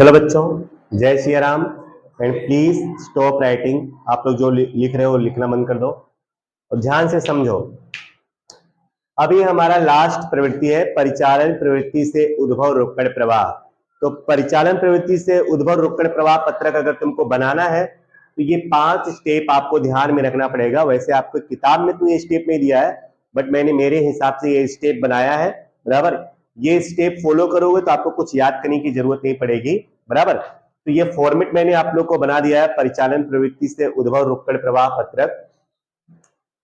चलो बच्चों, जय Shri Ram. And please stop writing. आप लोग जो लिख रहे हो लिखना बंद कर दो और ध्यान से समझो। अभी हमारा लास्ट प्रवृत्ति है परिचालन प्रवृत्ति से उद्भव रोकड़ प्रवाह। तो परिचालन प्रवृत्ति से उद्भव रोकड़ प्रवाह पत्रक अगर तुमको बनाना है तो ये 5 स्टेप आपको ध्यान में रखना पड़ेगा। वैसे आपको किताब में तो ये स्टेप नहीं दिया है, बट मैंने मेरे हिसाब से ये स्टेप बनाया है। बराबर, ये स्टेप फॉलो करोगे तो आपको कुछ याद करने की जरूरत नहीं पड़ेगी। बराबर, तो ये फॉर्मेट मैंने आप लोग को बना दिया है। परिचालन प्रवृत्ति से उद्भव रोकड़ प्रवाह पत्रक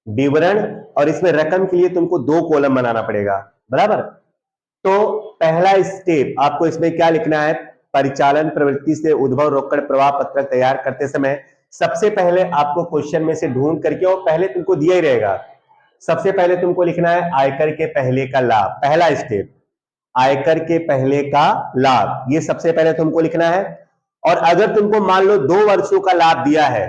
विवरण, और इसमें रकम के लिए तुमको 2 कॉलम बनाना पड़ेगा। बराबर, तो पहला स्टेप आपको इसमें क्या लिखना है? परिचालन प्रवृत्ति से उद्भव रोकड़ प्रवाह पत्रक तैयार करते समय सबसे पहले आपको क्वेश्चन में से ढूंढ करके, और पहले तुमको दिया ही रहेगा, सबसे पहले तुमको लिखना है आयकर के पहले का लाभ। पहला स्टेप आयकर के पहले का लाभ, ये सबसे पहले तुमको लिखना है। और अगर तुमको मान लो 2 वर्षों का लाभ दिया है,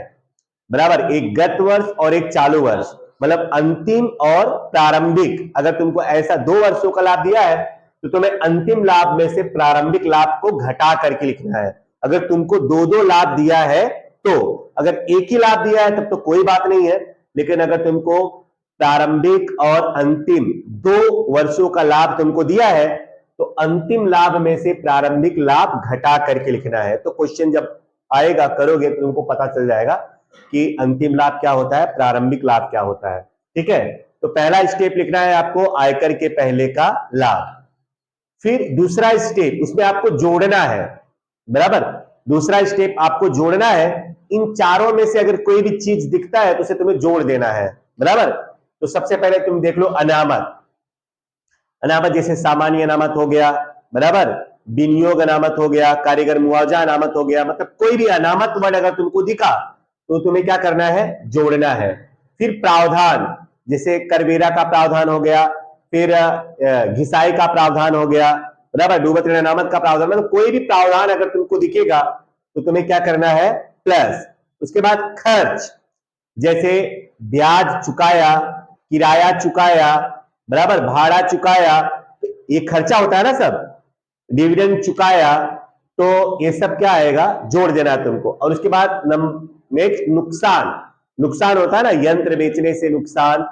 बराबर, एक गत वर्ष और एक चालू वर्ष, मतलब अंतिम और प्रारंभिक, अगर तुमको ऐसा 2 वर्षों का लाभ दिया है तो तुम्हें अंतिम लाभ में से प्रारंभिक लाभ को घटा करके लिखना है। अगर तुमको 2-2 लाभ दिया है तो, अगर एक ही लाभ दिया है तब तो कोई बात नहीं है, लेकिन अगर तुमको प्रारंभिक और अंतिम 2 वर्षों का लाभ तुमको दिया है तो अंतिम लाभ में से प्रारंभिक लाभ घटा करके लिखना है। तो क्वेश्चन जब आएगा करोगे तो तुमको पता चल जाएगा कि अंतिम लाभ क्या होता है, प्रारंभिक लाभ क्या होता है। ठीक है, तो पहला स्टेप लिखना है आपको आयकर के पहले का लाभ। फिर दूसरा स्टेप, उसमें आपको जोड़ना है। बराबर, दूसरा स्टेप आपको जोड़ना है। इन चारों में से अगर कोई भी चीज दिखता है तो उसे तुम्हें जोड़ देना है। बराबर, तो सबसे पहले तुम देख लो अनामत। अनामत जैसे सामान्य अनामत हो गया, बराबर, विनियोग अनामत हो गया, कारीगर मुआवजा अनामत हो गया, मतलब कोई भी अनामत वर्ड अगर तुमको दिखा तो तुम्हें क्या करना है? जोड़ना है। फिर प्रावधान, जैसे करवेरा का प्रावधान हो गया, फिर घिसाई का प्रावधान हो गया, बराबर, डूबत ऋण अनामत का प्रावधान, मतलब कोई भी प्रावधान अगर तुमको दिखेगा तो तुम्हें क्या करना है? प्लस। उसके बाद खर्च, जैसे ब्याज चुकाया, किराया चुकाया, बराबर, भाड़ा चुकाया, तो ये खर्चा होता है ना सब, डिविडेंड चुकाया, तो ये सब क्या आएगा? जोड़ देना है तुमको। और उसके बाद नेक्स्ट नुकसान, नुकसान होता है ना, यंत्र बेचने से नुकसान,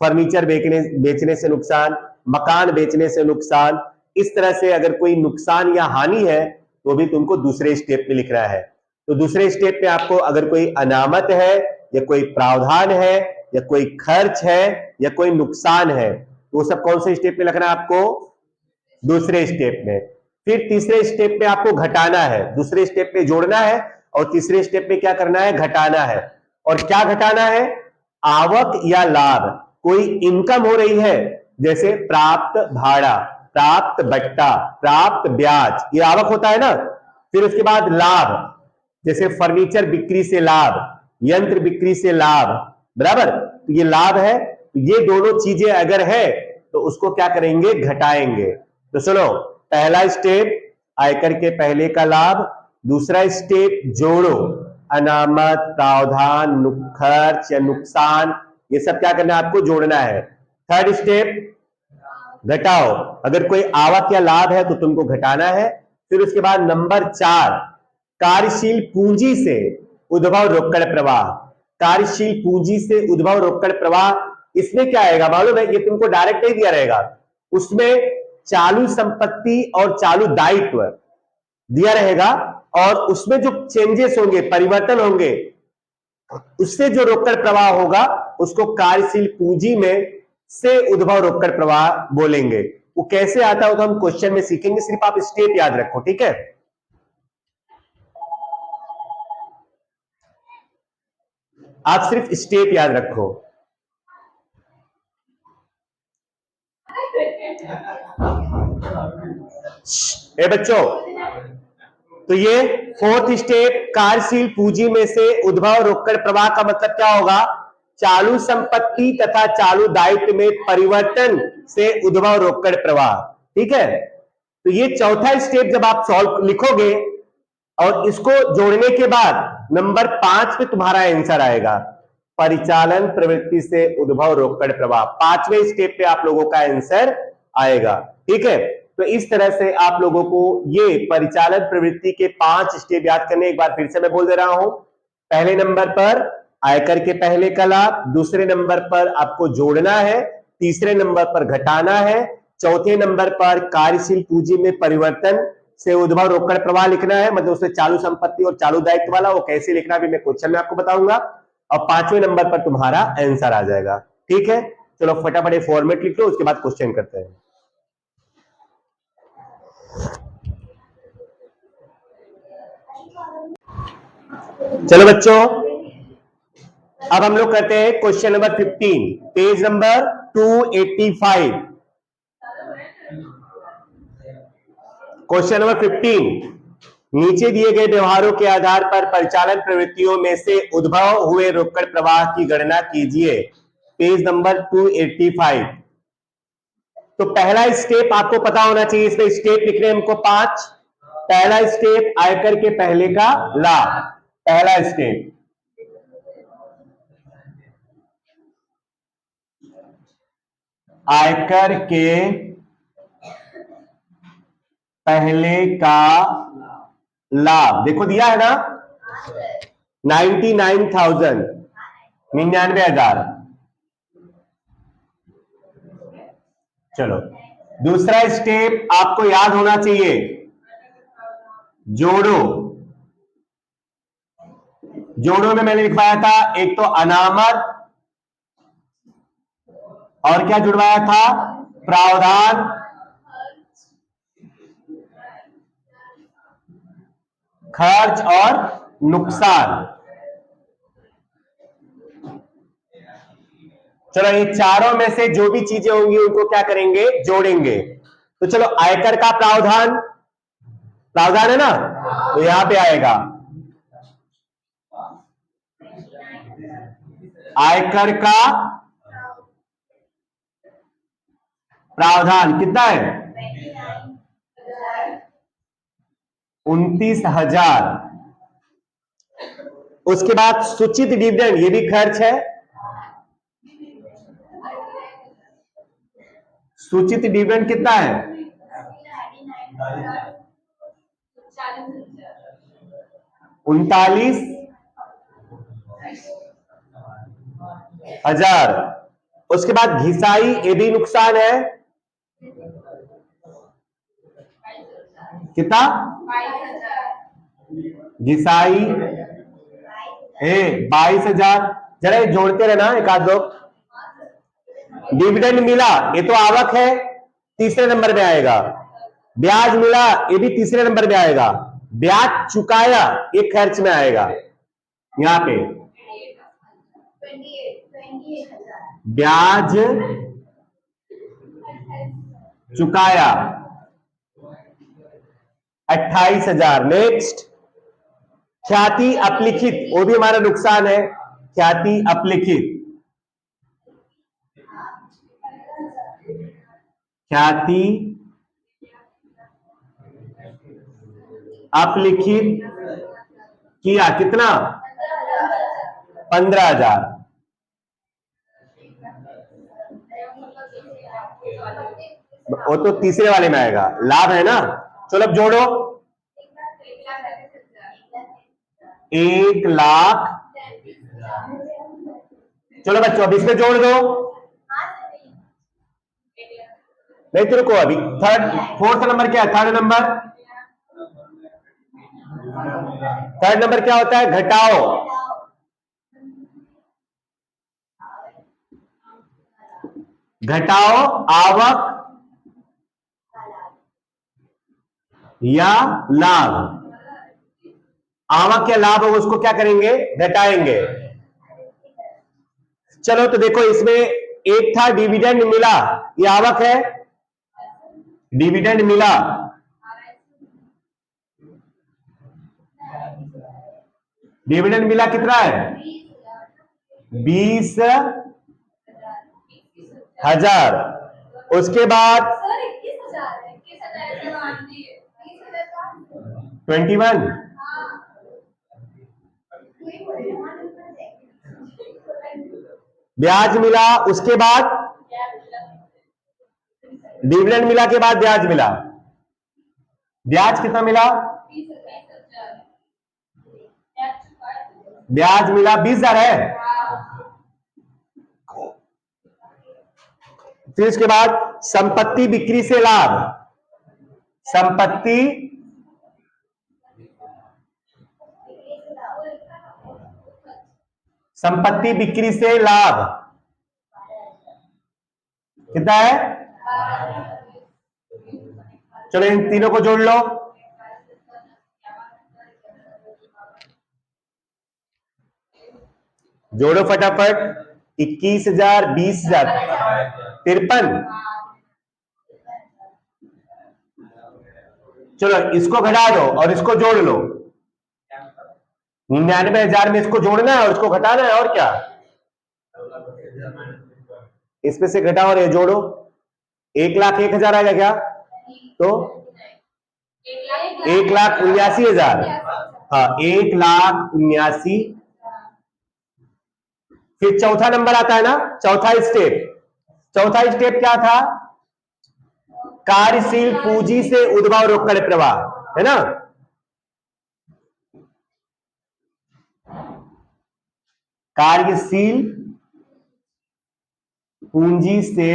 फर्नीचर बेचने से नुकसान, मकान बेचने से नुकसान, इस तरह से अगर कोई नुकसान या हानि है तो भी तुमको दूसरे स्टेप में लिख रहा है। तो दूसरे स्टेप में आपको अगर कोई अनामत है या कोई प्रावधान है या कोई खर्च है या कोई नुकसान है तो वो सब कौन से स्टेप में लिखना है आपको? दूसरे स्टेप में। फिर तीसरे स्टेप में आपको घटाना है, दूसरे स्टेप में जोड़ना है और तीसरे स्टेप में क्या करना है? घटाना है। और क्या घटाना है? आवक या लाभ, कोई इनकम हो रही है, जैसे प्राप्त भाड़ा, प्राप्त बट्टा, प्राप्त ब्याज, ये आवक होता है ना। फिर उसके बाद लाभ, जैसे फर्नीचर बिक्री से लाभ, यंत्र बिक्री से लाभ, बराबर, तो ये लाभ है। ये दोनों चीजें अगर है तो उसको क्या करेंगे? घटाएंगे। तो सुनो, पहला स्टेप आयकर के पहले का लाभ, दूसरा स्टेप जोड़ो, अनामत, प्रावधान, खर्च या नुकसान, ये सब क्या करना है? आपको जोड़ना है। थर्ड स्टेप घटाओ, अगर कोई आवक या लाभ है तो तुमको घटाना है। फिर उसके बाद नंबर 4 कार्यशील पूंजी से उद्भव रोकड़ प्रवाह। कार्यशील पूंजी से उद्भव रोकड़ प्रवाह, इसमें क्या आएगा मालूम है? ये तुमको डायरेक्ट नहीं दिया रहेगा, उसमें चालू संपत्ति और चालू दायित्व दिया रहेगा, और उसमें जो चेंजेस होंगे, परिवर्तन होंगे, उससे जो रोकड़ प्रवाह होगा उसको कार्यशील पूंजी में से उद्भव रोकड़ प्रवाह बोलेंगे। वो कैसे आता है तो हम क्वेश्चन में सीखेंगे, सिर्फ आप स्टेप याद रखो। ठीक है, आप सिर्फ स्टेप याद रखो। ए बच्चों, तो ये 4th स्टेप कार्यशील पूंजी में से उद्भव रोकड़ प्रवाह का मतलब क्या होगा? चालू संपत्ति तथा चालू दायित्व में परिवर्तन से उद्भव रोकड़ प्रवाह। ठीक है, तो ये चौथा स्टेप जब आप सॉल्व लिखोगे और इसको जोड़ने के बाद नंबर 5 पे तुम्हारा आंसर आएगा, परिचालन प्रवृत्ति से उद्भव रोकड़ प्रवाह। 5वें स्टेप पे आप लोगों का आंसर आएगा। ठीक है, तो इस तरह से आप लोगों को ये परिचालन प्रवृत्ति के 5 स्टेप याद करने। एक बार फिर से मैं बोल दे रहा हूं। पहले नंबर पर आयकर के पहले का लाभ, दूसरे नंबर पर आपको जोड़ना है, तीसरे नंबर पर घटाना है, चौथे नंबर पर कार्यशील पूंजी में परिवर्तन से उद्भव रोकड़ प्रवाह लिखना है, मतलब उसमें चालू संपत्ति और चालू दायित्व वाला, वो कैसे लिखना भी मैं क्वेश्चन में आपको बताऊंगा। और पांचवें नंबर पर तुम्हारा आंसर आ जाएगा। ठीक है, चलो फटाफट फॉर्मेट लिख लो, उसके बाद क्वेश्चन करते हैं। चलो बच्चों, अब हम लोग करते हैं question number 15, page number 285। Question number 15, नीचे दिए गए व्यवहारों के आधार पर परिचालन प्रवृत्तियों में से उद्भव हुए रोकड़ प्रवाह की गणना कीजिए। Page number 285। तो पहला स्टेप आपको पता होना चाहिए, इसमें स्टेप लिख रहे हैं हमको 5। पहला स्टेप आयकर के पहले का लाभ, पहला स्टेप आयकर के पहले का लाभ, देखो दिया है ना 99,000, 99,000। चलो दूसरा स्टेप आपको याद होना चाहिए, जोड़ो। जोड़ो में मैंने लिखवाया था एक तो अनामत, और क्या जुड़वाया था, प्रावधान, खर्च और नुकसान। चलो ये चारों में से जो भी चीजें होंगी उनको क्या करेंगे, जोड़ेंगे। तो चलो आयकर का प्रावधान, प्रावधान है ना, तो यहां पे आएगा आयकर का प्रावधान कितना है, 29,000। उसके बाद सूचित डिविडेंड, ये भी खर्च है, सूचित डिविडेंड कितना है, 39,000। उसके बाद घिसाई, ये भी नुकसान है, कितना, घिसाई 22,000। जरा ये जोड़ते रहना एक आध दो। डिविडेंड मिला, ये तो आवक है, तीसरे नंबर में आएगा। ब्याज मिला, ये भी तीसरे नंबर में आएगा। ब्याज चुकाया, ये खर्च में आएगा। यहां पे ब्याज चुकाया 28,000। नेक्स्ट, ख्याति अपलिखित, वो भी हमारा नुकसान है, ख्याति अपलिखित, ख्याति अपलिखित किया कितना, 15,000। वो तो तीसरे वाले में आएगा, लाभ है ना। चलो अब जोड़ो, 1,00,000। चलो बच्चों अब इसमें जोड़ दो, नहीं तो रुको अभी। फोर्थ नंबर क्या है, थर्ड नंबर क्या होता है, घटाओ। घटाओ आवक या लाभ, आवक या लाभ होगा उसको क्या करेंगे, घटाएंगे। चलो तो देखो इसमें एक था डिविडेंड मिला, ये आवक है, डिविडेंड मिला, डिविडेंड मिला कितना है, 20,000। उसके बाद 21, ब्याज मिला, उसके बाद डिविडेंड मिला के बाद ब्याज मिला, ब्याज कितना मिला? ब्याज मिला 20,000 है। फिर इसके बाद संपत्ति बिक्री से लाभ, संपत्ति बिक्री से लाभ कितना है? चलो इन तीनों को जोड़ लो। जोड़ो फटाफट। 21,000, 20,000, 53। चलो इसको घटा दो और इसको जोड़ लो। 99,000 में इसको जोड़ना है और इसको घटाना है, और क्या? इसमें से घटाओ और ये जोड़ो। 1,01,000 आएगा क्या? तो 1,79,000। हाँ, 1,79,000। फिर चौथा नंबर आता है ना, चौथा स्टेप क्या था? कार्यशील पूंजी से उद्भव रोकड़ प्रवाह, है ना? कार्यशील पूंजी से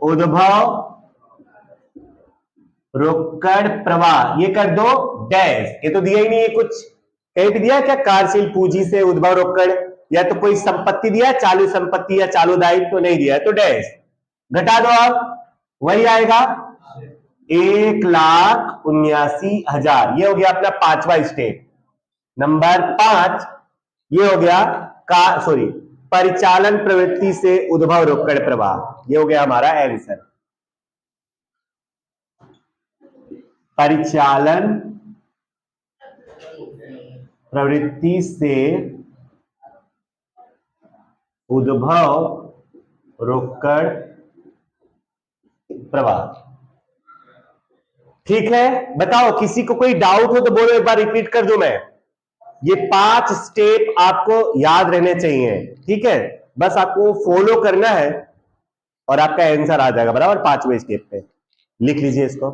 उद्भव रोकड़ प्रवाह, ये कर दो डैश। ये तो दिया ही नहीं है कुछ, कहीं पे दिया क्या? कार्यशील पूंजी से उद्भव रोकड़, या तो कोई संपत्ति दिया, चालू संपत्ति या चालू दायित्व तो नहीं दिया है, तो डैश। घटा दो, अब वही आएगा 1,79,000। ये हो गया अपना पांचवा स्टेप। नंबर 5 ये हो गया परिचालन प्रवृत्ति से उद्भव रोकड़ प्रवाह। ये हो गया हमारा आंसर। परिचालन प्रवृत्ति से उद्भव रोकड़ प्रवाह। ठीक है, बताओ किसी को कोई डाउट हो तो बोलो, एक बार रिपीट कर दूं मैं। ये 5 स्टेप आपको याद रहने चाहिए, ठीक है? बस आपको फॉलो करना है और आपका आंसर आ जाएगा बराबर 5वें स्टेप पे। लिख लीजिए इसको।